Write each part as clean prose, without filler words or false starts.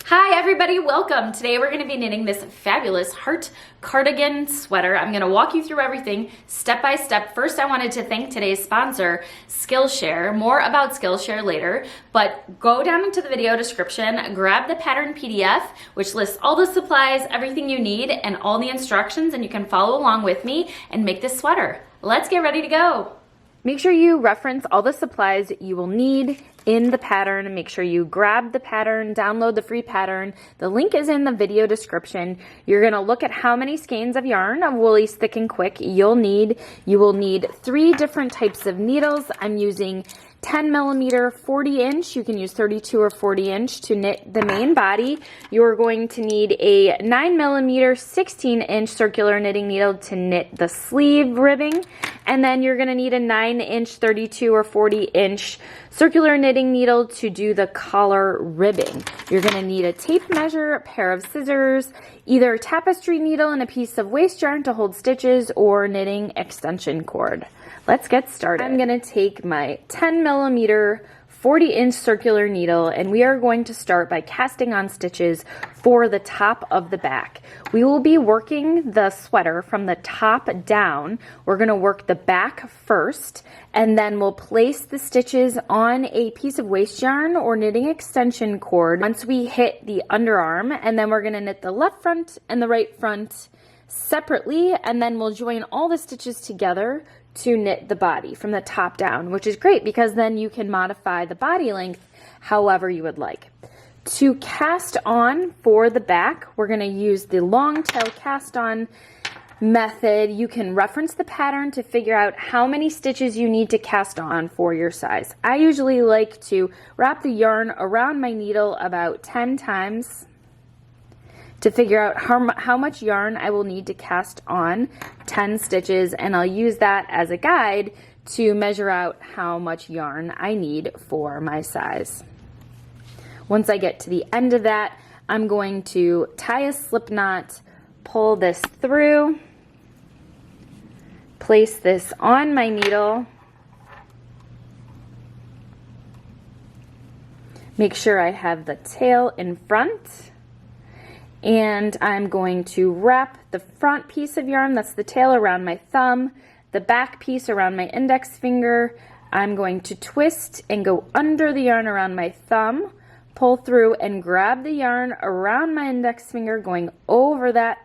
Hi everybody, welcome. Today we're going to be knitting this fabulous heart cardigan sweater. I'm going to walk you through everything step by step. First, I wanted to thank today's sponsor, Skillshare. More about Skillshare later, but go down into the video description, grab the pattern PDF, which lists all the supplies, everything you need, and all the instructions, and you can follow along with me and make this sweater. Let's get ready to go. Make sure you reference all the supplies you will need in the pattern. Make sure you grab the pattern, download the free pattern. The link is in the video description. You're gonna look at how many skeins of yarn of Woolies Thick and Quick you will need 3 different types of needles. I'm using 10 millimeter 40 inch. You can use 32 or 40 inch to knit the main body. You're going to need a 9 millimeter 16 inch circular knitting needle to knit the sleeve ribbing. And then you're going to need a 9 inch 32 or 40 inch circular knitting needle to do the collar ribbing. You're going to need a tape measure, a pair of scissors, either a tapestry needle and a piece of waste yarn to hold stitches, or knitting extension cord. Let's get started. I'm going to take my 10 millimeter 40 inch circular needle, and we are going to start by casting on stitches for the top of the back. We will be working the sweater from the top down. We're going to work the back first, and then we'll place the stitches on a piece of waste yarn or knitting extension cord once we hit the underarm, and then we're going to knit the left front and the right front separately, and then we'll join all the stitches together to knit the body from the top down, which is great because then you can modify the body length however you would like. To cast on for the back, we're going to use the long tail cast on method. You can reference the pattern to figure out how many stitches you need to cast on for your size. I usually like to wrap the yarn around my needle about 10 times to figure out how much yarn I will need to cast on 10 stitches, and I'll use that as a guide to measure out how much yarn I need for my size. Once I get to the end of that, I'm going to tie a slip knot, pull this through, place this on my needle, make sure I have the tail in front, and I'm going to wrap the front piece of yarn, that's the tail, around my thumb, the back piece around my index finger. I'm going to twist and go under the yarn around my thumb, pull through and grab the yarn around my index finger, going over that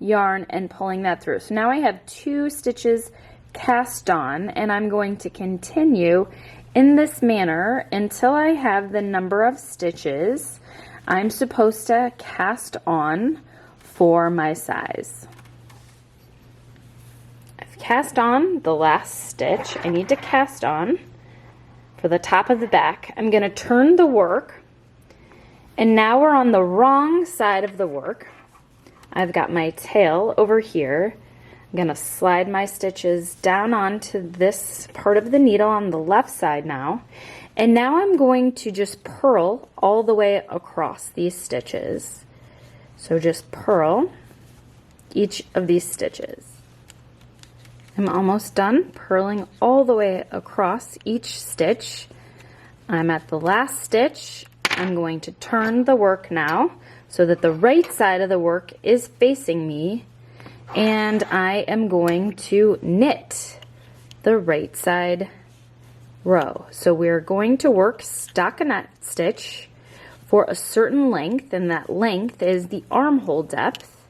yarn and pulling that through. So now I have 2 stitches cast on, and I'm going to continue in this manner until I have the number of stitches I'm supposed to cast on for my size. I've cast on the last stitch. I need to cast on for the top of the back. I'm going to turn the work, and now we're on the wrong side of the work. I've got my tail over here. I'm going to slide my stitches down onto this part of the needle on the left side now. And now I'm going to just purl all the way across these stitches. So just purl each of these stitches. I'm almost done purling all the way across each stitch. I'm at the last stitch. I'm going to turn the work now so that the right side of the work is facing me, and I am going to knit the right side row. So we're going to work stockinette stitch for a certain length, and that length is the armhole depth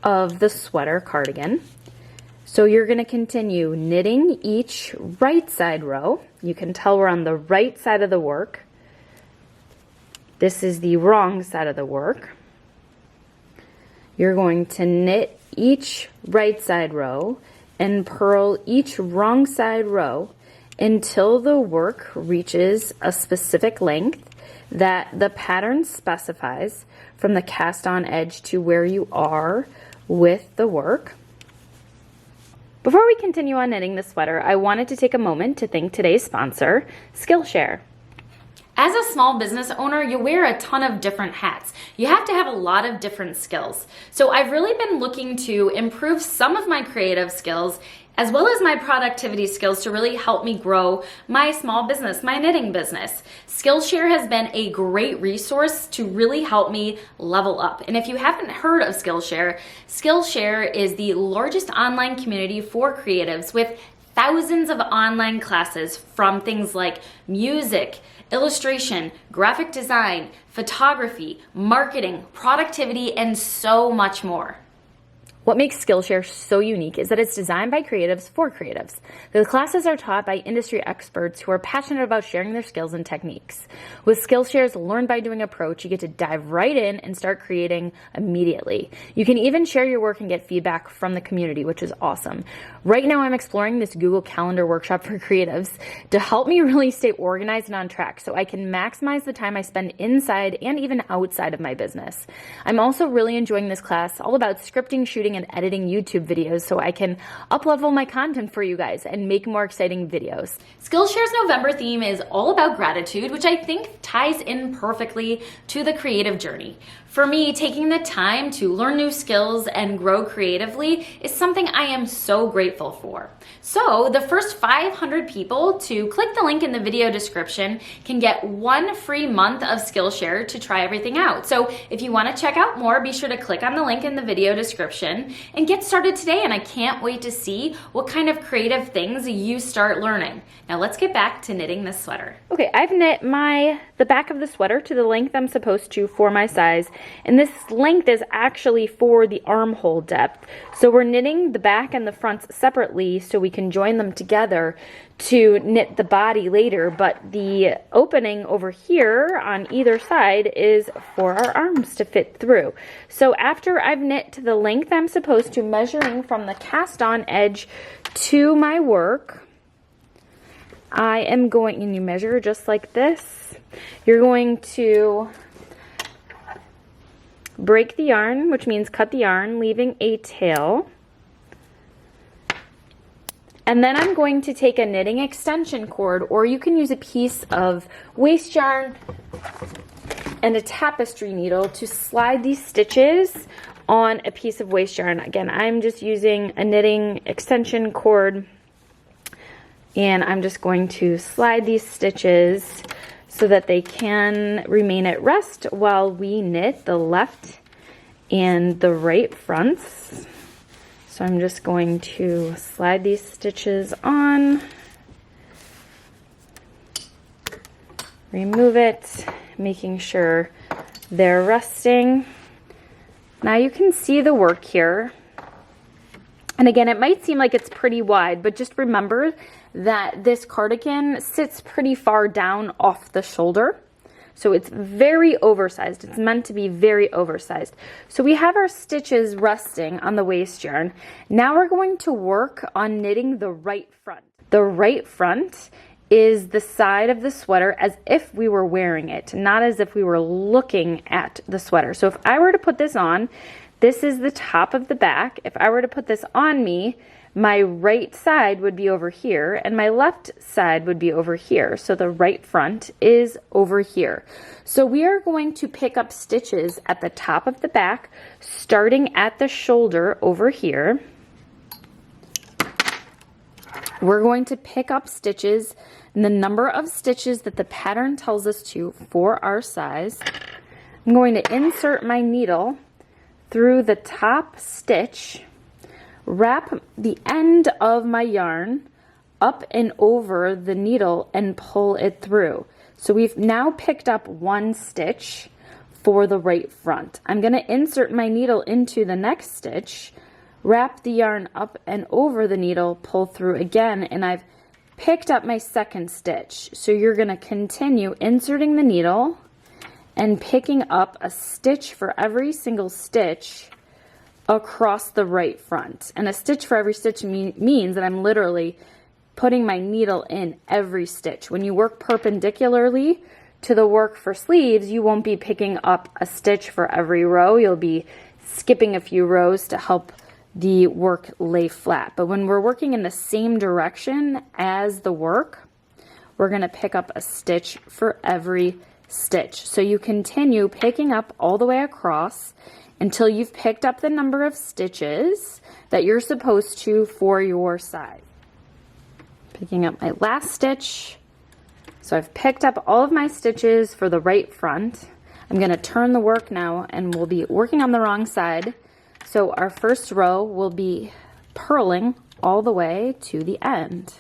of the sweater cardigan. So you're going to continue knitting each right side row. You can tell we're on the right side of the work. This is the wrong side of the work. You're going to knit each right side row and purl each wrong side row until the work reaches a specific length that the pattern specifies from the cast on edge to where you are with the work. Before we continue on knitting the sweater, I wanted to take a moment to thank today's sponsor, Skillshare. As a small business owner, you wear a ton of different hats. You have to have a lot of different skills. So I've really been looking to improve some of my creative skills as well as my productivity skills to really help me grow my small business, my knitting business. Skillshare has been a great resource to really help me level up. And if you haven't heard of Skillshare, Skillshare is the largest online community for creatives with thousands of online classes from things like music, illustration, graphic design, photography, marketing, productivity, and so much more. What makes Skillshare so unique is that it's designed by creatives for creatives. The classes are taught by industry experts who are passionate about sharing their skills and techniques. With Skillshare's learn by doing approach, you get to dive right in and start creating immediately. You can even share your work and get feedback from the community, which is awesome. Right now, I'm exploring this Google Calendar workshop for creatives to help me really stay organized and on track so I can maximize the time I spend inside and even outside of my business. I'm also really enjoying this class all about scripting, shooting, and editing YouTube videos so I can up-level my content for you guys and make more exciting videos. Skillshare's November theme is all about gratitude, which I think ties in perfectly to the creative journey. For me, taking the time to learn new skills and grow creatively is something I am so grateful for. So the first 500 people to click the link in the video description can get 1 free month of Skillshare to try everything out. So if you want to check out more, be sure to click on the link in the video description and get started today. And I can't wait to see what kind of creative things you start learning. Now let's get back to knitting this sweater. Okay, I've knit the back of the sweater to the length I'm supposed to for my size. And this length is actually for the armhole depth. So we're knitting the back and the fronts separately so we can join them together to knit the body later. But the opening over here on either side is for our arms to fit through. So after I've knit to the length I'm supposed to, measuring from the cast on edge to my work, I am going, and you measure just like this. You're going to break the yarn, which means cut the yarn, leaving a tail. And then I'm going to take a knitting extension cord, or you can use a piece of waste yarn and a tapestry needle to slide these stitches on a piece of waste yarn. Again, I'm just using a knitting extension cord, and I'm just going to slide these stitches so that they can remain at rest while we knit the left and the right fronts. So I'm just going to slide these stitches on, remove it, making sure they're resting. Now you can see the work here. And again, it might seem like it's pretty wide, but just remember that this cardigan sits pretty far down off the shoulder. So it's very oversized. It's meant to be very oversized. So we have our stitches resting on the waste yarn. Now we're going to work on knitting the right front. The right front is the side of the sweater as if we were wearing it, not as if we were looking at the sweater. So if I were to put this on, this is the top of the back. If I were to put this on me, my right side would be over here and my left side would be over here. So the right front is over here. So we are going to pick up stitches at the top of the back, starting at the shoulder over here. We're going to pick up stitches and the number of stitches that the pattern tells us to for our size. I'm going to insert my needle through the top stitch, wrap the end of my yarn up and over the needle and pull it through. So we've now picked up 1 stitch for the right front. I'm going to insert my needle into the next stitch, wrap the yarn up and over the needle, pull through again, and I've picked up my second stitch. So you're going to continue inserting the needle and picking up a stitch for every single stitch across the right front. And a stitch for every stitch means that I'm literally putting my needle in every stitch. When you work perpendicularly to the work for sleeves, you won't be picking up a stitch for every row. You'll be skipping a few rows to help the work lay flat. But when we're working in the same direction as the work, we're gonna pick up a stitch for every stitch. So you continue picking up all the way across until you've picked up the number of stitches that you're supposed to for your side. Picking up my last stitch. So I've picked up all of my stitches for the right front. I'm gonna turn the work now and we'll be working on the wrong side. So our first row will be purling all the way to the end.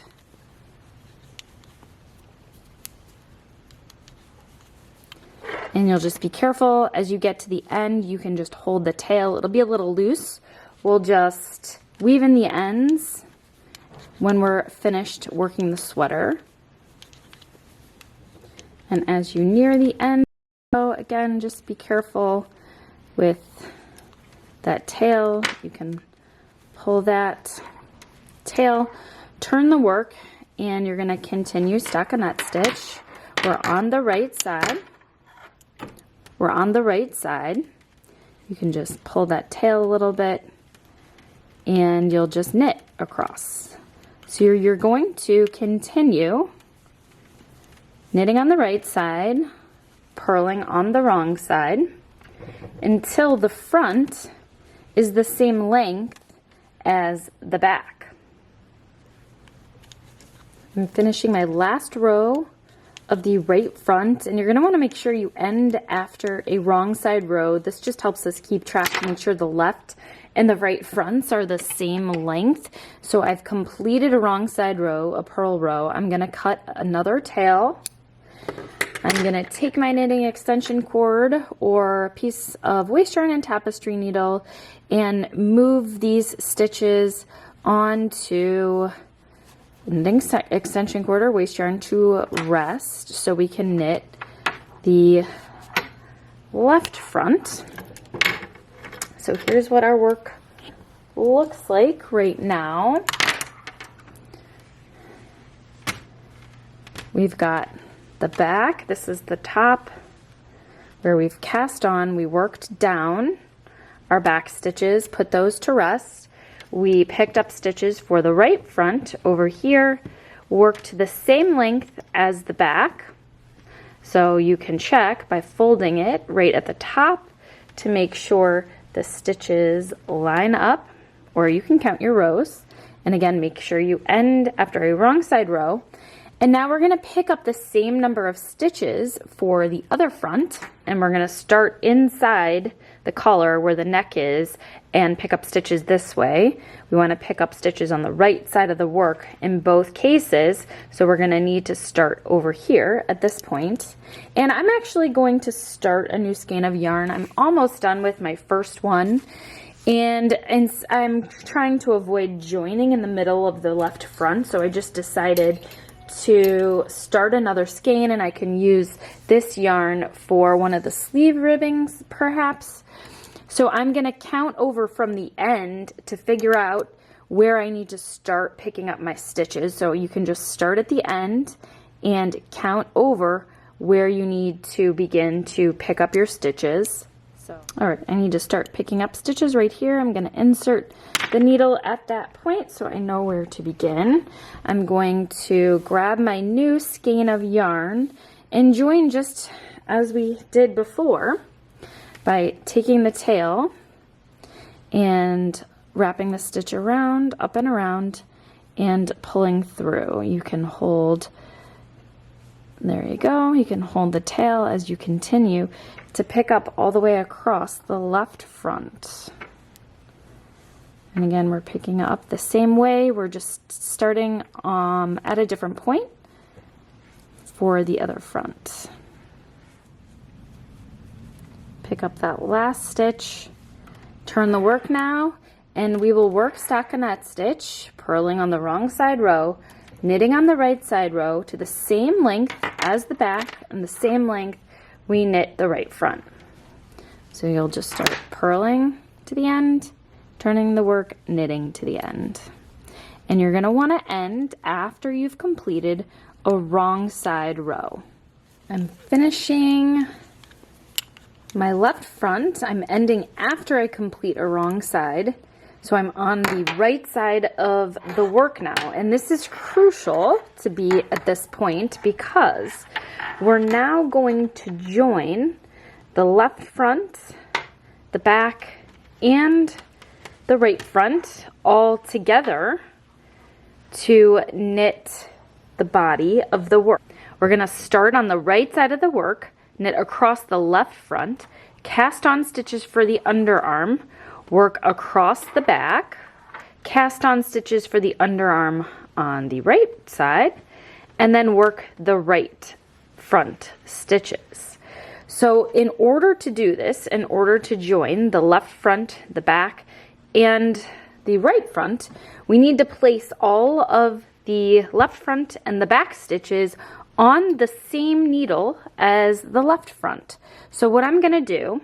And you'll just be careful as you get to the end. You can just hold the tail. It'll be a little loose. We'll just weave in the ends when we're finished working the sweater. And as you near the end, again, just be careful with that tail. You can pull that tail, turn the work, and you're going to continue stockinette stitch. We're on the right side. We're on the right side. You can just pull that tail a little bit and you'll just knit across. So you're going to continue knitting on the right side, purling on the wrong side until the front is the same length as the back. I'm finishing my last row of the right front, and you're going to want to make sure you end after a wrong side row. This just helps us keep track to make sure the left and the right fronts are the same length. So I've completed a wrong side row, a purl row. I'm going to cut another tail. I'm going to take my knitting extension cord or a piece of waist yarn and tapestry needle and move these stitches onto knitting extension cord or waist yarn to rest so we can knit the left front. So here's what our work looks like right now. We've got the back. This is the top where we've cast on. We worked down our back stitches, put those to rest. We picked up stitches for the right front over here, worked the same length as the back. So you can check by folding it right at the top to make sure the stitches line up, or you can count your rows. And again, make sure you end after a wrong side row. And now we're going to pick up the same number of stitches for the other front, and we're going to start inside the collar where the neck is and pick up stitches this way. We want to pick up stitches on the right side of the work in both cases, so we're going to need to start over here at this point. And I'm actually going to start a new skein of yarn. I'm almost done with my first one, and I'm trying to avoid joining in the middle of the left front, so I just decided to start another skein, and I can use this yarn for one of the sleeve ribbings perhaps. So I'm going to count over from the end to figure out where I need to start picking up my stitches. So you can just start at the end and count over where you need to begin to pick up your stitches. All right, I need to start picking up stitches right here. I'm going to insert the needle at that point so I know where to begin. I'm going to grab my new skein of yarn and join just as we did before by taking the tail and wrapping the stitch around, up and around, and pulling through. You can hold, there you go, you can hold the tail as you continue to pick up all the way across the left front. And again, we're picking up the same way. We're just starting at a different point for the other front. Pick up that last stitch, turn the work now, and we will work stockinette stitch, purling on the wrong side row, knitting on the right side row to the same length as the back and the same length we knit the right front. So you'll just start purling to the end, turning the work, knitting to the end. And you're going to want to end after you've completed a wrong side row. I'm finishing my left front. I'm ending after I complete a wrong side. So I'm on the right side of the work now, and this is crucial to be at this point because we're now going to join the left front, the back, and the right front all together to knit the body of the work. We're going to start on the right side of the work, knit across the left front, cast on stitches for the underarm, work across the back, cast on stitches for the underarm on the right side, and then work the right front stitches. So in order to do this, in order to join the left front, the back, and the right front, we need to place all of the left front and the back stitches on the same needle as the left front. So what I'm going to do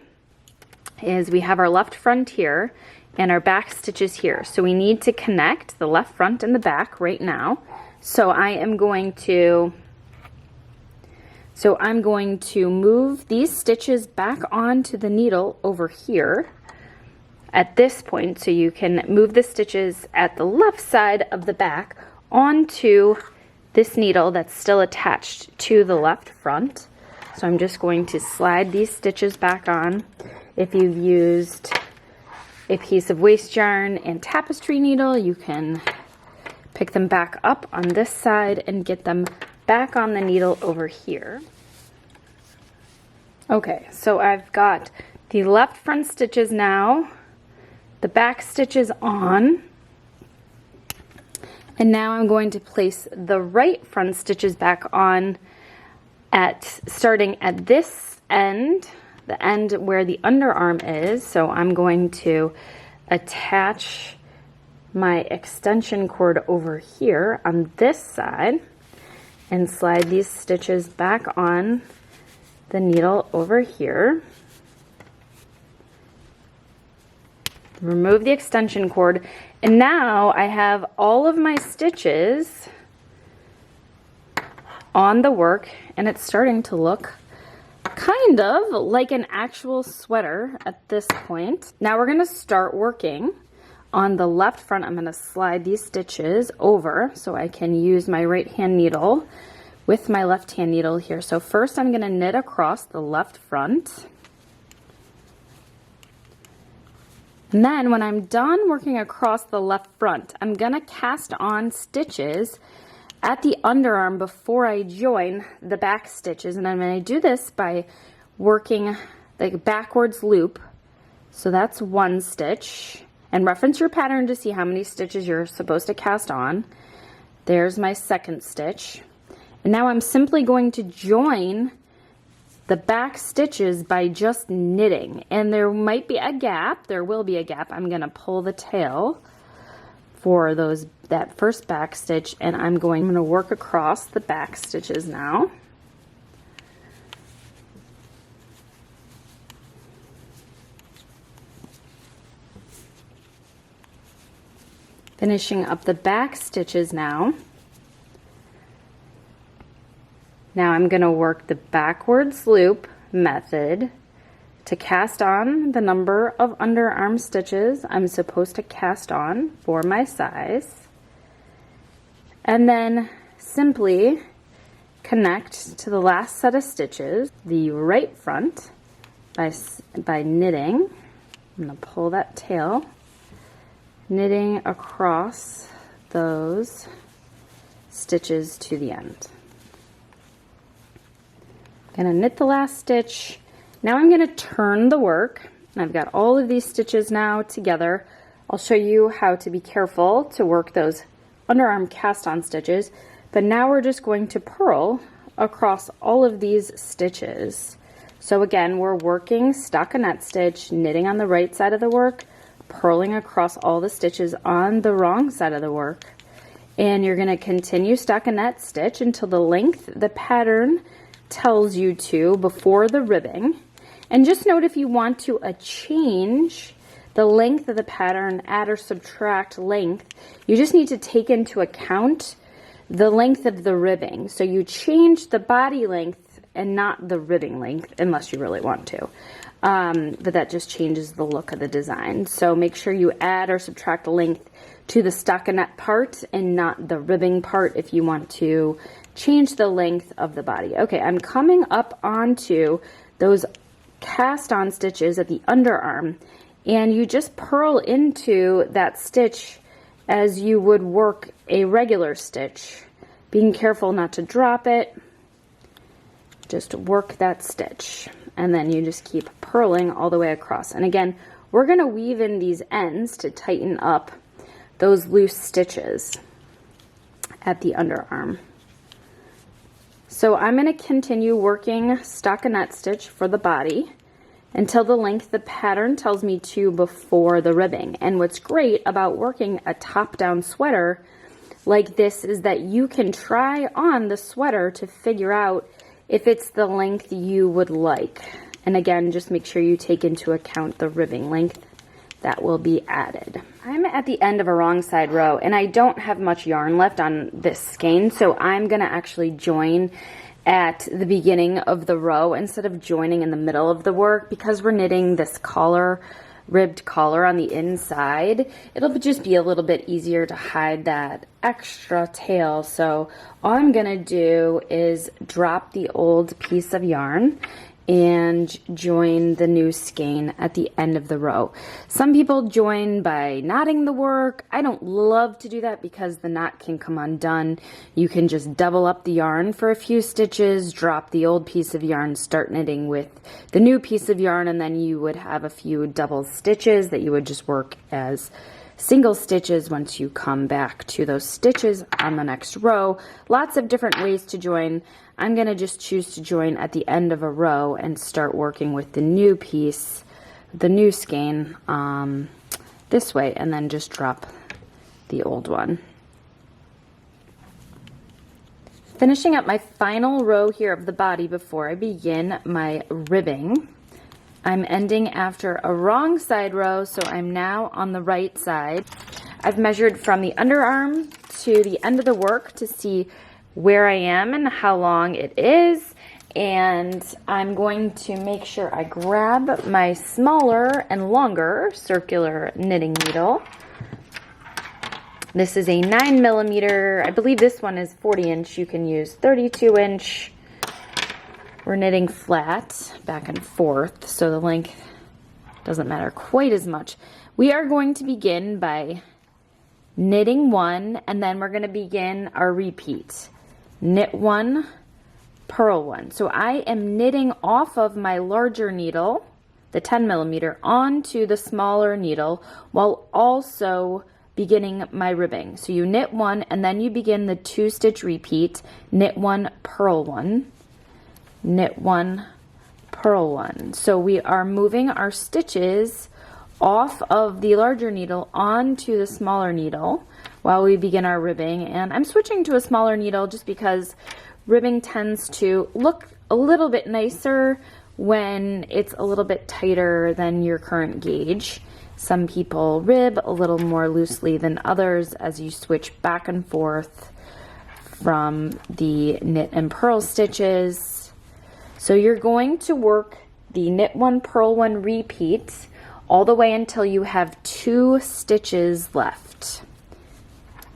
is we have our left front here and our back stitches here. So we need to connect the left front and the back right now. So I'm going to move these stitches back onto the needle over here at this point, so you can move the stitches at the left side of the back onto this needle that's still attached to the left front. So I'm just going to slide these stitches back on. If you've used a piece of waste yarn and tapestry needle, you can pick them back up on this side and get them back on the needle over here. Okay, so I've got the left front stitches now, the back stitches on, and now I'm going to place the right front stitches back on starting at this end, the end where the underarm is. So I'm going to attach my extension cord over here on this side and slide these stitches back on the needle over here. Remove the extension cord, and now I have all of my stitches on the work, and it's starting to look kind of like an actual sweater at this point. Now we're going to start working on the left front. I'm going to slide these stitches over so I can use my right hand needle with my left hand needle here. So first I'm going to knit across the left front. And then when I'm done working across the left front, I'm going to cast on stitches at the underarm before I join the back stitches. And I'm going to do this by working the backwards loop. So that's one stitch. And reference your pattern to see how many stitches you're supposed to cast on. There's my second stitch. And now I'm simply going to join the back stitches by just knitting, and there might be a gap, there will be a gap. I'm going to pull the tail for that first back stitch, and I'm going to work across the back stitches now. Finishing up the back stitches now. Now I'm going to work the backwards loop method to cast on the number of underarm stitches I'm supposed to cast on for my size. And then simply connect to the last set of stitches, the right front, by knitting. I'm going to pull that tail, knitting across those stitches to the end. Gonna knit the last stitch. Now I'm gonna turn the work. I've got all of these stitches now together. I'll show you how to be careful to work those underarm cast on stitches, but now we're just going to purl across all of these stitches. So again, we're working stockinette stitch, knitting on the right side of the work, purling across all the stitches on the wrong side of the work, and you're gonna continue stockinette stitch until the length the pattern tells you to before the ribbing. And just note, if you want to change the length of the pattern, add or subtract length, you just need to take into account the length of the ribbing. So you change the body length and not the ribbing length unless you really want to. But that just changes the look of the design. So make sure you add or subtract length to the stockinette part and not the ribbing part if you want to change the length of the body. Okay, I'm coming up onto those cast on stitches at the underarm, and you just purl into that stitch as you would work a regular stitch, being careful not to drop it. Just work that stitch, and then you just keep purling all the way across. And again, we're going to weave in these ends to tighten up those loose stitches at the underarm. So I'm going to continue working stockinette stitch for the body until the length the pattern tells me to before the ribbing. And what's great about working a top-down sweater like this is that you can try on the sweater to figure out if it's the length you would like. And again, just make sure you take into account the ribbing length that will be added. I'm at the end of a wrong side row, and I don't have much yarn left on this skein, so I'm gonna actually join at the beginning of the row instead of joining in the middle of the work. Because we're knitting this collar, ribbed collar on the inside, it'll just be a little bit easier to hide that extra tail. So all I'm gonna do is drop the old piece of yarn and join the new skein at the end of the row. Some people join by knotting the work. I don't love to do that because the knot can come undone. You can just double up the yarn for a few stitches, drop the old piece of yarn, start knitting with the new piece of yarn, and then you would have a few double stitches that you would just work as single stitches once you come back to those stitches on the next row. Lots of different ways to join. I'm going to just choose to join at the end of a row and start working with the new piece, the new skein, this way, and then just drop the old one. Finishing up my final row here of the body before I begin my ribbing. I'm ending after a wrong side row, so I'm now on the right side. I've measured from the underarm to the end of the work to see where I am and how long it is, and I'm going to make sure I grab my smaller and longer circular knitting needle. This is a 9mm. I believe this one is 40 inch. You can use 32 inch. We're knitting flat back and forth, so the length doesn't matter quite as much. We are going to begin by knitting one, and then we're going to begin our repeat. Knit one, purl one. So I am knitting off of my larger needle, the 10mm, onto the smaller needle while also beginning my ribbing. So you knit one, and then you begin the 2-stitch repeat. Knit one, purl one. Knit one, purl one. So we are moving our stitches off of the larger needle onto the smaller needle while we begin our ribbing. And I'm switching to a smaller needle just because ribbing tends to look a little bit nicer when it's a little bit tighter than your current gauge. Some people rib a little more loosely than others as you switch back and forth from the knit and purl stitches. So you're going to work the knit one, purl one repeat all the way until you have 2 stitches left.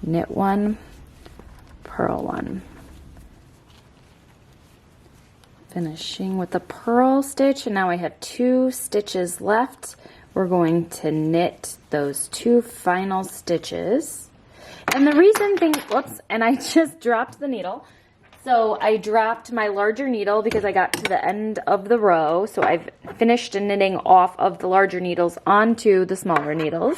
Knit one, purl one. Finishing with the purl stitch, and now I have 2 stitches left. We're going to knit those 2 final stitches. And the reason whoops, and I just dropped the needle. So I dropped my larger needle because I got to the end of the row. So I've finished knitting off of the larger needles onto the smaller needles.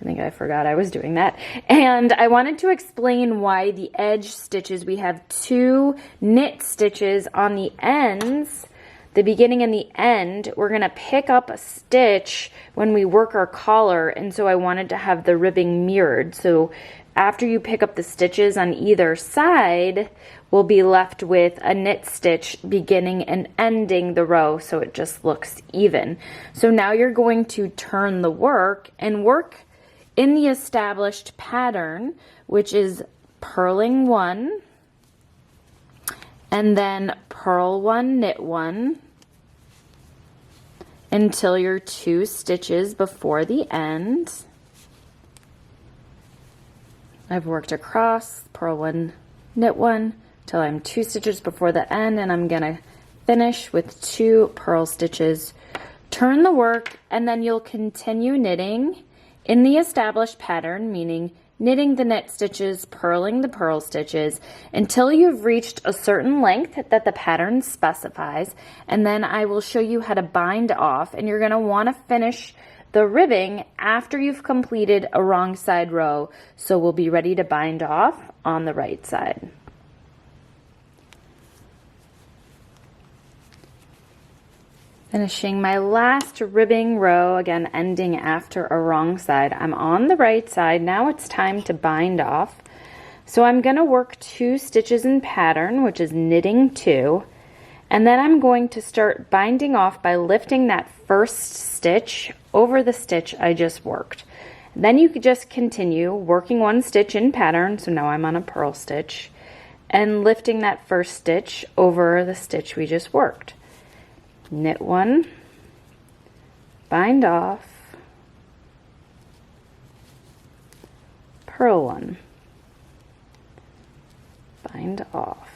I think I forgot I was doing that. And I wanted to explain why the edge stitches, we have 2 knit stitches on the ends, the beginning and the end. We're going to pick up a stitch when we work our collar, and so I wanted to have the ribbing mirrored. So after you pick up the stitches on either side, we'll be left with a knit stitch beginning and ending the row, so it just looks even. So now you're going to turn the work and work in the established pattern, which is purling one and then purl one, knit one until you're 2 stitches before the end. I've worked across, purl one, knit one till I'm 2 stitches before the end, and I'm gonna finish with 2 purl stitches. Turn the work, and then you'll continue knitting in the established pattern, meaning knitting the knit stitches, purling the purl stitches until you've reached a certain length that the pattern specifies, and then I will show you how to bind off, and you're gonna wanna finish the ribbing after you've completed a wrong side row, so we'll be ready to bind off on the right side. Finishing my last ribbing row, again ending after a wrong side. I'm on the right side. Now it's time to bind off. So I'm going to work 2 stitches in pattern, which is knitting 2, and then I'm going to start binding off by lifting that first stitch over the stitch I just worked. Then you could just continue working 1 stitch in pattern, so now I'm on a purl stitch, and lifting that first stitch over the stitch we just worked. Knit 1, bind off, purl 1, bind off,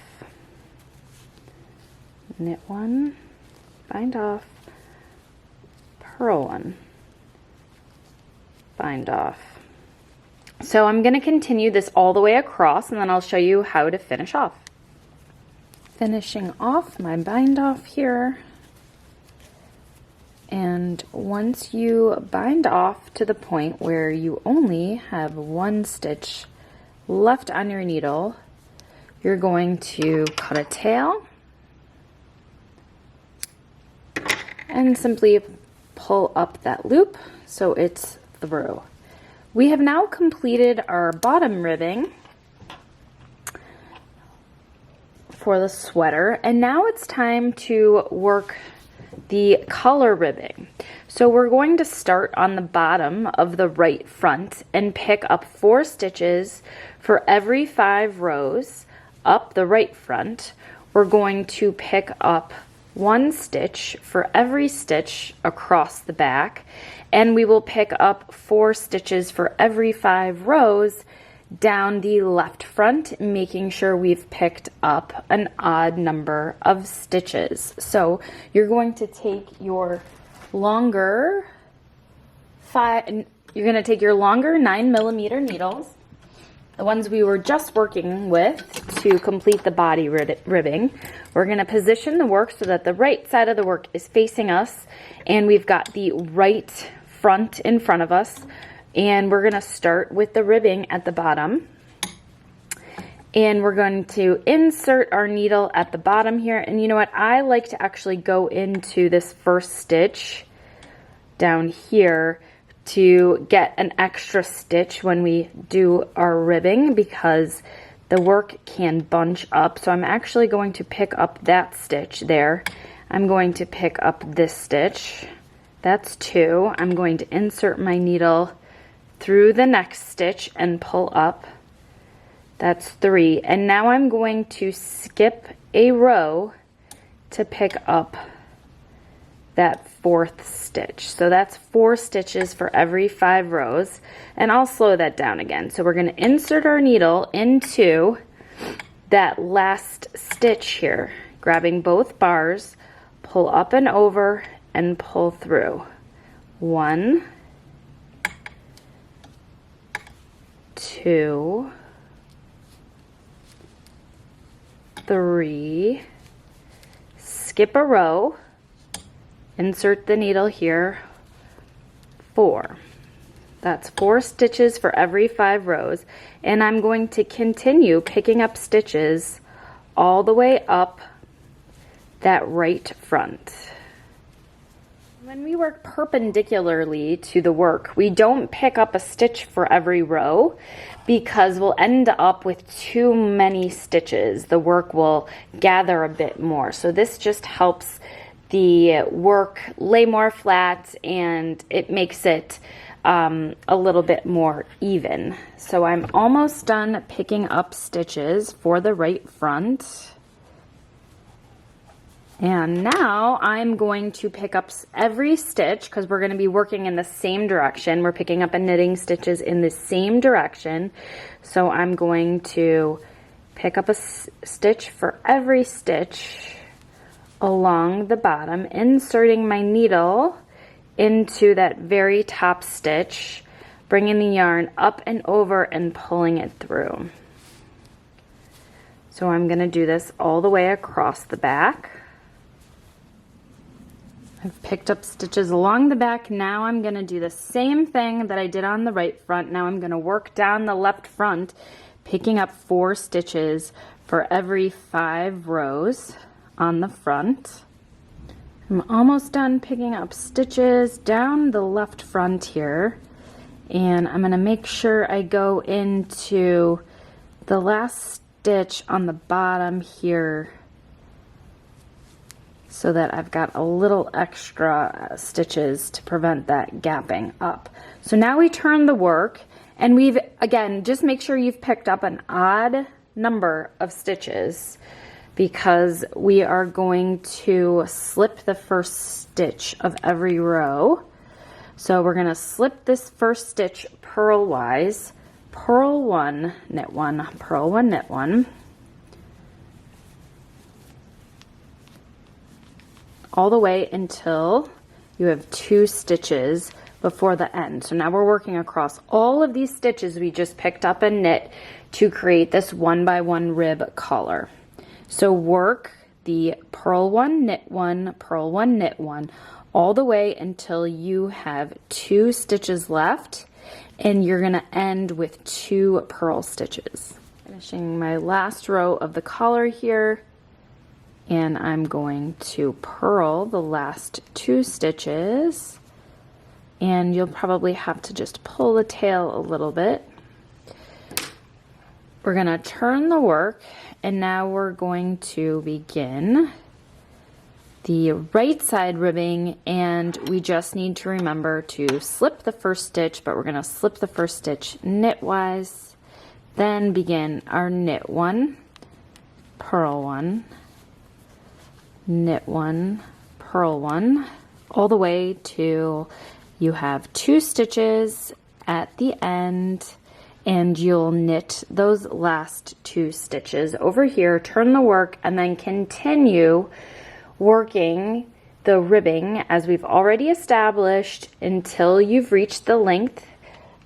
knit 1, bind off, purl 1, bind off. So I'm going to continue this all the way across, and then I'll show you how to finish off. Finishing off my bind off here. And once you bind off to the point where you only have 1 stitch left on your needle, you're going to cut a tail and simply pull up that loop so it's through. We have now completed our bottom ribbing for the sweater, and now it's time to work the collar ribbing. So we're going to start on the bottom of the right front and pick up 4 stitches for every 5 rows up the right front. We're going to pick up 1 stitch for every stitch across the back, and we will pick up 4 stitches for every 5 rows down the left front, making sure we've picked up an odd number of stitches. So you're going to take your longer 9mm needles, the ones we were just working with to complete the body ribbing. We're going to position the work so that the right side of the work is facing us, and we've got the right front in front of us. And we're going to start with the ribbing at the bottom, and we're going to insert our needle at the bottom here. And you know what, I like to actually go into this first stitch down here to get an extra stitch when we do our ribbing, because the work can bunch up. So I'm actually going to pick up that stitch there. I'm going to pick up this stitch. That's 2. I'm going to insert my needle through the next stitch and pull up. That's 3. And now I'm going to skip a row to pick up that 4th stitch. So that's 4 stitches for every 5 rows. And I'll slow that down again. So we're going to insert our needle into that last stitch here, grabbing both bars, pull up and over, and pull through. 1, 2, 3, skip a row, insert the needle here, 4. That's 4 stitches for every 5 rows, and I'm going to continue picking up stitches all the way up that right front. When we work perpendicularly to the work, we don't pick up a stitch for every row because we'll end up with too many stitches. The work will gather a bit more. So this just helps the work lay more flat, and it makes it a little bit more even. So I'm almost done picking up stitches for the right front. And now I'm going to pick up every stitch because we're going to be working in the same direction. We're picking up and knitting stitches in the same direction. So I'm going to pick up a stitch for every stitch along the bottom, inserting my needle into that very top stitch, bringing the yarn up and over and pulling it through. So I'm going to do this all the way across the back. I've picked up stitches along the back. Now I'm going to do the same thing that I did on the right front. Now I'm going to work down the left front, picking up 4 stitches for every 5 rows on the front. I'm almost done picking up stitches down the left front here, and I'm going to make sure I go into the last stitch on the bottom here so that I've got a little extra stitches to prevent that gapping up. So now we turn the work, and we've, again, just make sure you've picked up an odd number of stitches because we are going to slip the first stitch of every row. So we're going to slip this first stitch purlwise, purl 1, knit 1, purl 1, knit 1, all the way until you have 2 stitches before the end. So now we're working across all of these stitches we just picked up and knit to create this 1x1 rib collar. So work the purl 1, knit 1, purl 1, knit 1, all the way until you have 2 stitches left, and you're going to end with 2 purl stitches. Finishing my last row of the collar here, and I'm going to purl the last 2 stitches, and you'll probably have to just pull the tail a little bit. We're going to turn the work, and now we're going to begin the right side ribbing, and we just need to remember to slip the first stitch, but we're going to slip the first stitch knitwise, then begin our knit 1, purl 1, knit 1, purl 1, all the way to you have 2 stitches at the end, and you'll knit those last 2 stitches over here, turn the work, and then continue working the ribbing as we've already established until you've reached the length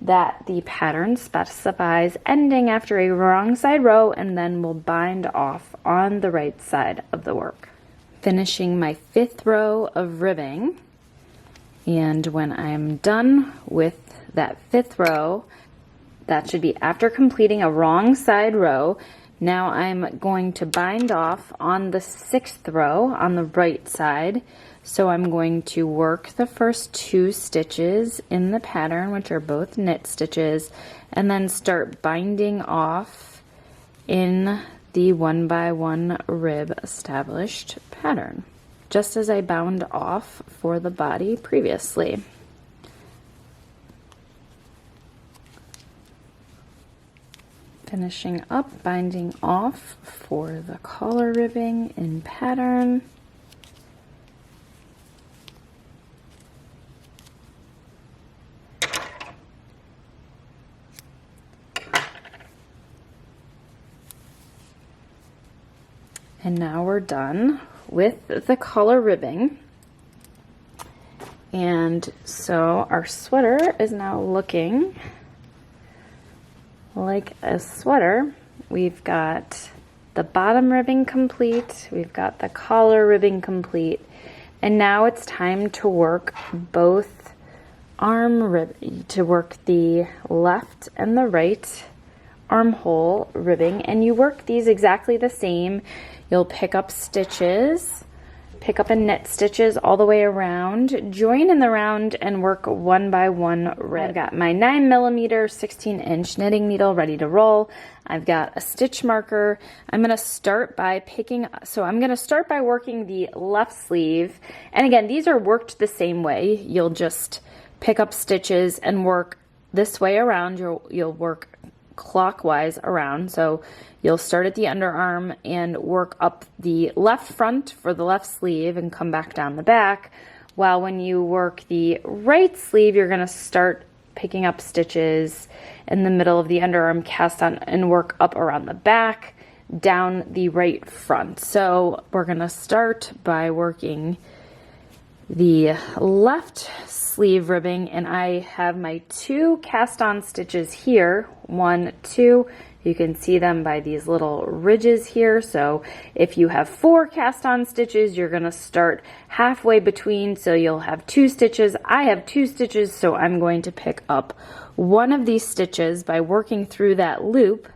that the pattern specifies, ending after a wrong side row, and then we'll bind off on the right side of the work. Finishing my 5th row of ribbing, and when I'm done with that 5th row, that should be after completing a wrong side row. Now I'm going to bind off on the 6th row on the right side. So I'm going to work the first 2 stitches in the pattern, which are both knit stitches, and then start binding off in the 1x1 rib established pattern, just as I bound off for the body previously. Finishing up, binding off for the collar ribbing in pattern. And now we're done with the collar ribbing. And so our sweater is now looking like a sweater. We've got the bottom ribbing complete, we've got the collar ribbing complete, and now it's time to work both to work the left and the right armhole ribbing, and you work these exactly the same. You'll pick up stitches, pick up and knit stitches all the way around, join in the round, and work 1x1 rib. I've got my 9mm 16-inch knitting needle ready to roll. I've got a stitch marker. I'm going to start by working the left sleeve, and again, these are worked the same way. You'll just pick up stitches and work this way around. You'll work clockwise around. So you'll start at the underarm and work up the left front for the left sleeve and come back down the back. While when you work the right sleeve, you're going to start picking up stitches in the middle of the underarm, cast on, and work up around the back, down the right front. So we're going to start by working the left sleeve ribbing, and I have my 2 cast on stitches here, 1, 2. You can see them by these little ridges here. So if you have 4 cast on stitches, you're going to start halfway between, so you'll have 2 stitches. I have 2 stitches, so I'm going to pick up one of these stitches by working through that loop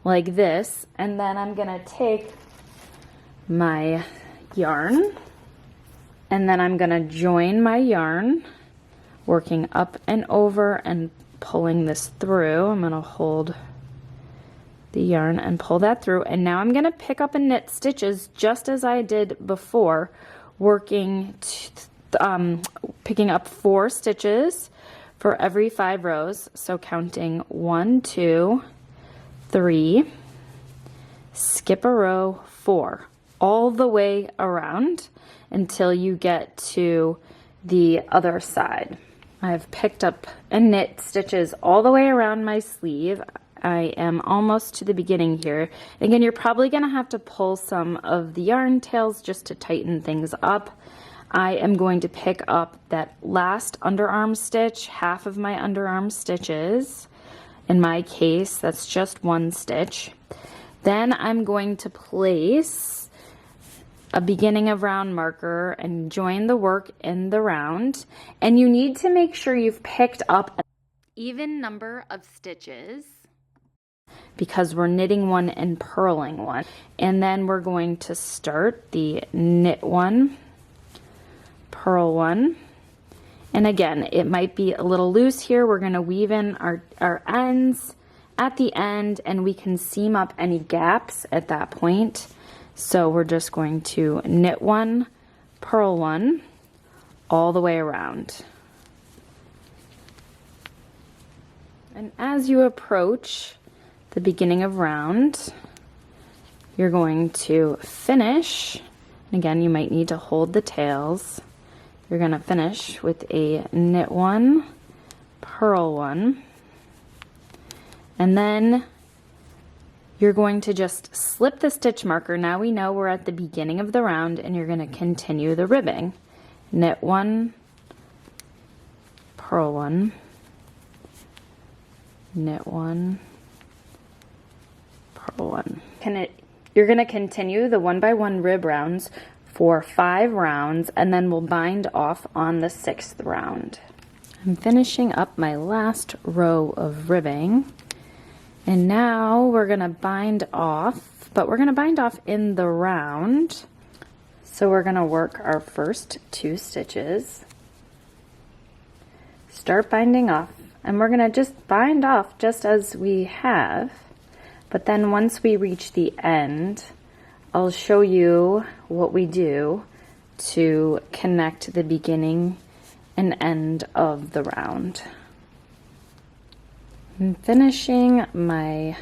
like this, and then I'm going to take my yarn, and then I'm going to join my yarn, working up and over and pulling this through. I'm going to hold the yarn and pull that through, and now I'm going to pick up and knit stitches just as I did before, working picking up 4 stitches for every 5 rows. So counting 1, 2, 3, skip a row, 4, all the way around until you get to the other side. I've picked up and knit stitches all the way around my sleeve. I am almost to the beginning here. Again, you're probably going to have to pull some of the yarn tails just to tighten things up. I am going to pick up that last underarm stitch, half of my underarm stitches. In my case, that's just 1 stitch. Then I'm going to place a beginning of round marker and join the work in the round. And you need to make sure you've picked up an even number of stitches, because we're knitting 1 and purling 1. And then we're going to start the knit 1, purl 1. And again, it might be a little loose here. We're going to weave in our ends at the end, and we can seam up any gaps at that point. So we're just going to knit 1, purl 1, all the way around. And as you approach the beginning of round, you're going to finish. And again, you might need to hold the tails. You're going to finish with a knit 1, purl 1, and then you're going to just slip the stitch marker. Now we know we're at the beginning of the round, and you're going to continue the ribbing. Knit 1, purl 1, knit 1, purl 1. You're going to continue the 1 by 1 rib rounds for 5 rounds, and then we'll bind off on the 6th round. I'm finishing up my last row of ribbing, and now we're going to bind off, but we're going to bind off in the round. So we're going to work our first 2 stitches, start binding off, and we're going to just bind off just as we have. But then once we reach the end, I'll show you what we do to connect the beginning and end of the round. I'm finishing my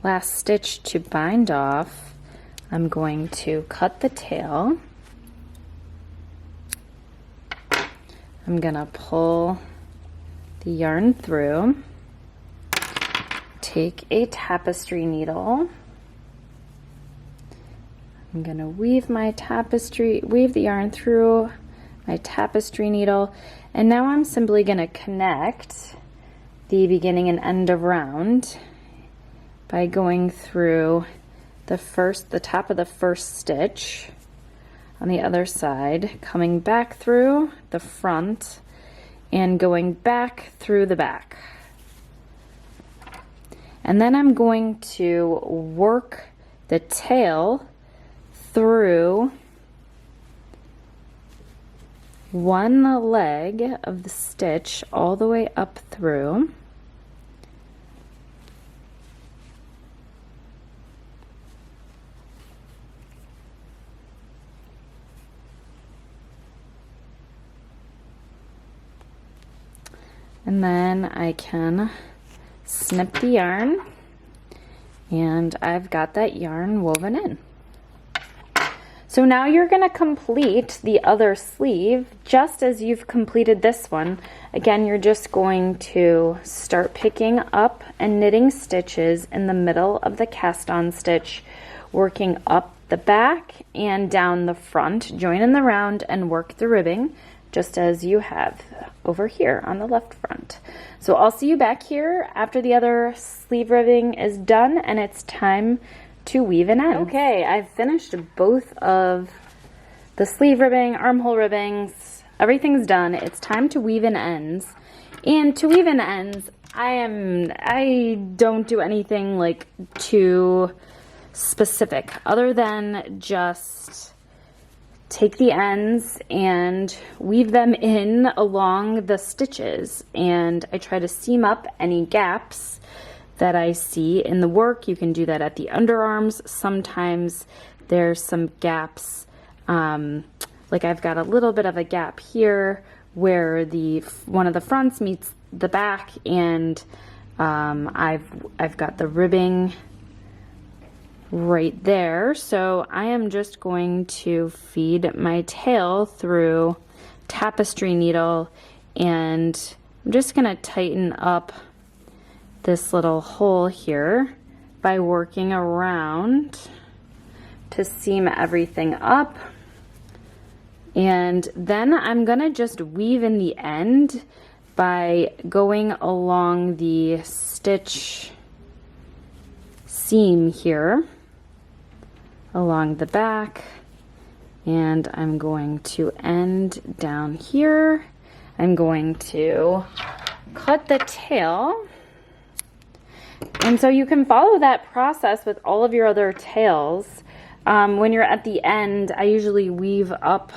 last stitch to bind off. I'm going to cut the tail. I'm gonna pull the yarn through, take a tapestry needle. I'm gonna weave the yarn through my tapestry needle, and now I'm simply gonna connect the beginning and end of round by going through the top of the first stitch on the other side, coming back through the front and going back through the back. And then I'm going to work the tail through one leg of the stitch all the way up through. And then I can snip the yarn, and I've got that yarn woven in. So now you're going to complete the other sleeve just as you've completed this one. Again, you're just going to start picking up and knitting stitches in the middle of the cast on stitch, working up the back and down the front, join in the round and work the ribbing just as you have over here on the left front. So I'll see you back here after the other sleeve ribbing is done and it's time to weave an end. Okay, I've finished both of the sleeve ribbing, armhole ribbings, everything's done. It's time to weave in ends. And to weave in ends, I don't do anything like too specific other than just take the ends and weave them in along the stitches, and I try to seam up any gaps that I see in the work. You can do that at the underarms. Sometimes there's some gaps, like I've got a little bit of a gap here where one of the fronts meets the back, and I've got the ribbing right there. So I am just going to feed my tail through tapestry needle, and I'm just going to tighten up this little hole here by working around to seam everything up. And then I'm gonna just weave in the end by going along the stitch seam here along the back, and I'm going to end down here. I'm going to cut the tail. And so you can follow that process with all of your other tails. When you're at the end, I usually weave up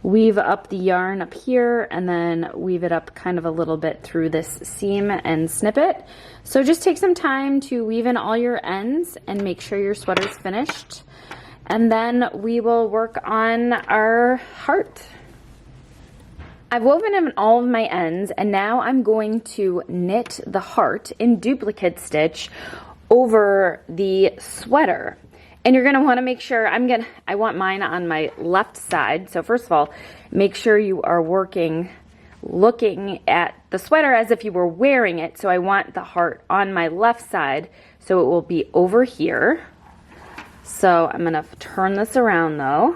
the yarn up here and then weave it up kind of a little bit through this seam and snip it. So just take some time to weave in all your ends and make sure your sweater's finished. And then we will work on our heart. I've woven in all of my ends, and now I'm going to knit the heart in duplicate stitch over the sweater. And you're gonna wanna make sure, I want mine on my left side. So first of all, make sure you are looking at the sweater as if you were wearing it. So I want the heart on my left side, so it will be over here. So I'm gonna turn this around though,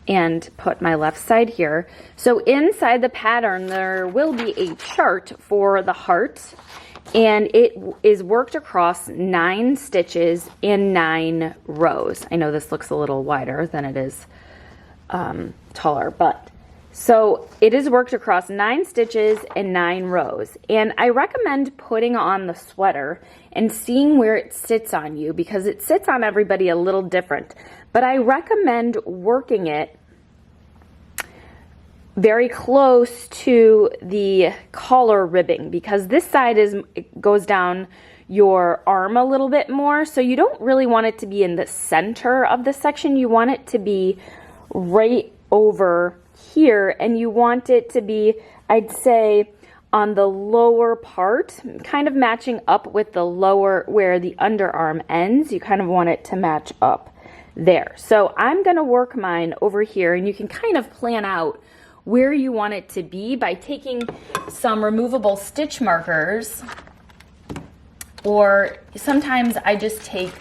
and put my left side here. So inside the pattern, there will be a chart for the heart, and it is worked across 9 stitches in 9 rows. I know this looks a little wider than it is taller, but so it is worked across 9 stitches and 9 rows. And I recommend putting on the sweater and seeing where it sits on you, because it sits on everybody a little different. But I recommend working it very close to the collar ribbing, because this side goes down your arm a little bit more. So you don't really want it to be in the center of the section. You want it to be right over here, and you want it to be, I'd say, on the lower part, kind of matching up with the lower where the underarm ends. You kind of want it to match up there. So I'm going to work mine over here, and you can kind of plan out where you want it to be by taking some removable stitch markers, or sometimes I just take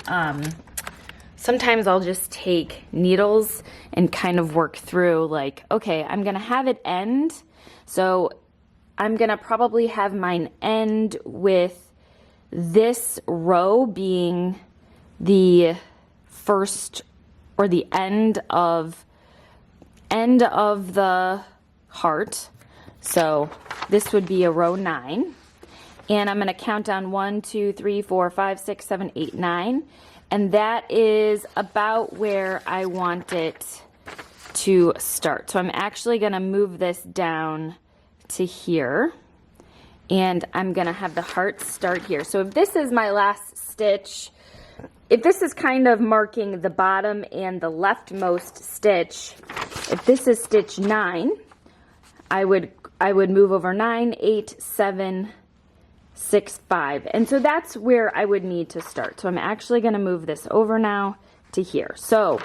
sometimes I'll just take needles and kind of work through, like, okay, I'm gonna have it end, so I'm gonna probably have mine end with this row being the first, or the end of the heart. So this would be a row 9, and I'm going to count down 1, 2, 3, 4, 5, 6, 7, 8, 9, and that is about where I want it to start. So I'm actually going to move this down to here, and I'm going to have the heart start here. So if this is my last stitch, if this is kind of marking the bottom and the leftmost stitch, if this is stitch 9, I would move over 9, 8, 7, 6, 5. And so that's where I would need to start. So I'm actually going to move this over now to here. So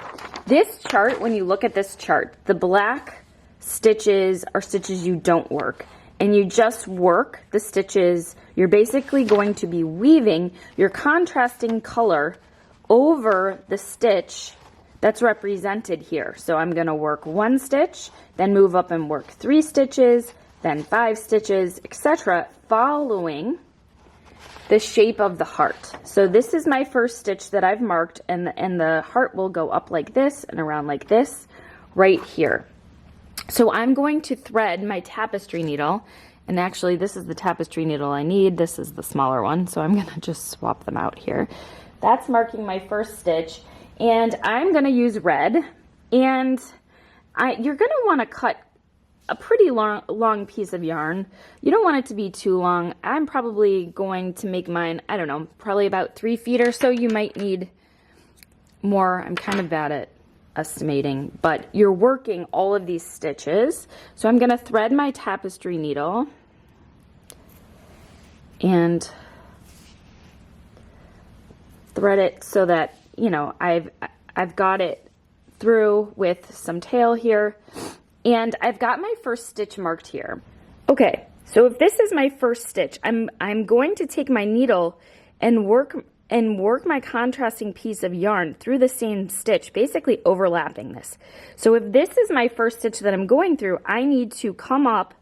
this chart, when you look at this chart, the black stitches are stitches you don't work. And you just work the stitches. You're basically going to be weaving your contrasting color over the stitch that's represented here. So I'm going to work 1 stitch, then move up and work 3 stitches, then 5 stitches, etc., following the shape of the heart. So this is my first stitch that I've marked, and the heart will go up like this and around like this right here. So I'm going to thread my tapestry needle, and actually this is the tapestry needle I need. This is the smaller one, so I'm going to just swap them out here. That's marking my first stitch, and I'm going to use red, and you're going to want to cut a pretty long piece of yarn. You don't want it to be too long. I'm probably going to make mine, I don't know, probably about 3 feet or so. You might need more. I'm kind of bad at estimating, but you're working all of these stitches. So I'm going to thread my tapestry needle and thread it so that, you know, I've got it through with some tail here. And I've got my first stitch marked here. Okay, so if this is my first stitch, I'm going to take my needle and work my contrasting piece of yarn through the same stitch, basically overlapping this. So if this is my first stitch that I'm going through, I need to come up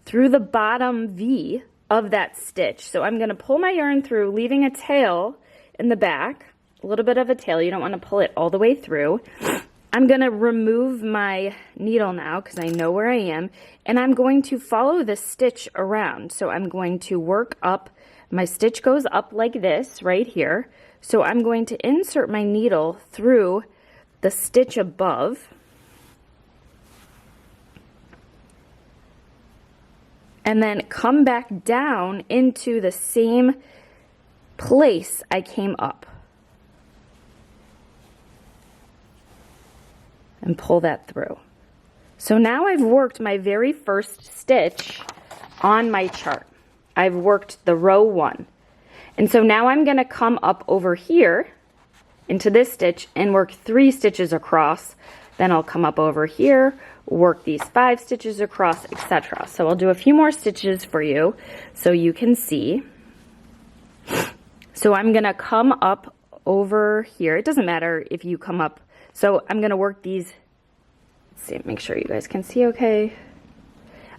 through the bottom V of that stitch. So I'm going to pull my yarn through, leaving a tail in the back, a little bit of a tail. You don't want to pull it all the way through. I'm going to remove my needle now because I know where I am, and I'm going to follow the stitch around. So I'm going to work up, my stitch goes up like this right here. So I'm going to insert my needle through the stitch above, and then come back down into the same place I came up. And pull that through. So now I've worked my very first stitch on my chart. I've worked the row 1. And so now I'm going to come up over here into this stitch and work 3 stitches across. Then I'll come up over here, work these 5 stitches across, etc. So I'll do a few more stitches for you so you can see. So I'm going to come up over here. It doesn't matter if you come up. So I'm going to work these, let's see, make sure you guys can see okay.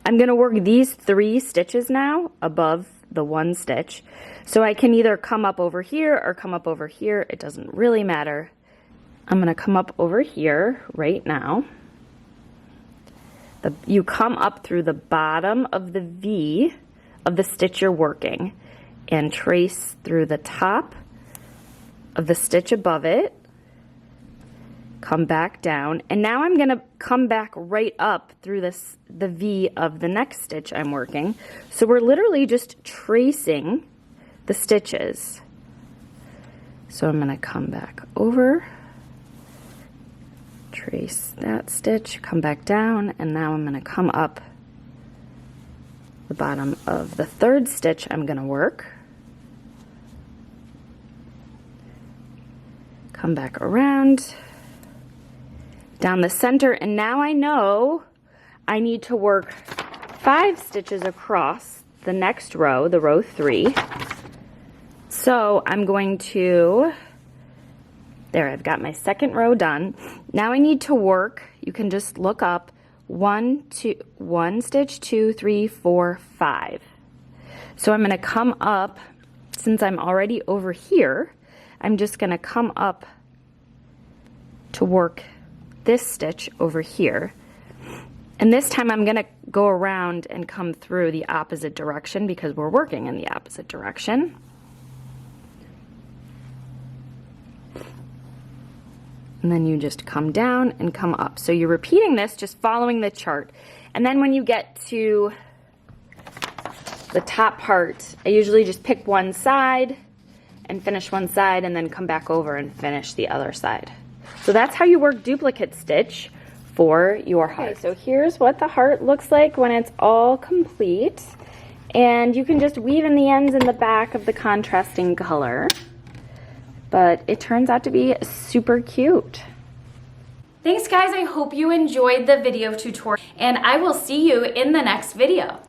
I'm going to work these 3 stitches now above the 1 stitch. So I can either come up over here or come up over here. It doesn't really matter. I'm going to come up over here right now. You come up through the bottom of the V of the stitch you're working and trace through the top of the stitch above it. Come back down, and now I'm going to come back right up through the V of the next stitch I'm working. So we're literally just tracing the stitches. So I'm going to come back over, trace that stitch, come back down, and now I'm going to come up the bottom of the 3rd stitch I'm going to work. Come back around, down the center, and now I know I need to work 5 stitches across the next row, the row 3. So I'm going to, there, I've got my 2nd row done. Now I need to work, you can just look up, 1 stitch, 2, 3, 4, 5. So I'm going to come up, since I'm already over here, I'm just going to come up to work this stitch over here. And this time I'm going to go around and come through the opposite direction because we're working in the opposite direction. And then you just come down and come up. So you're repeating this, just following the chart. And then when you get to the top part, I usually just pick one side and finish one side and then come back over and finish the other side. So that's how you work duplicate stitch for your heart. Okay, so here's what the heart looks like when it's all complete. And you can just weave in the ends in the back of the contrasting color. But it turns out to be super cute. Thanks guys, I hope you enjoyed the video tutorial and I will see you in the next video.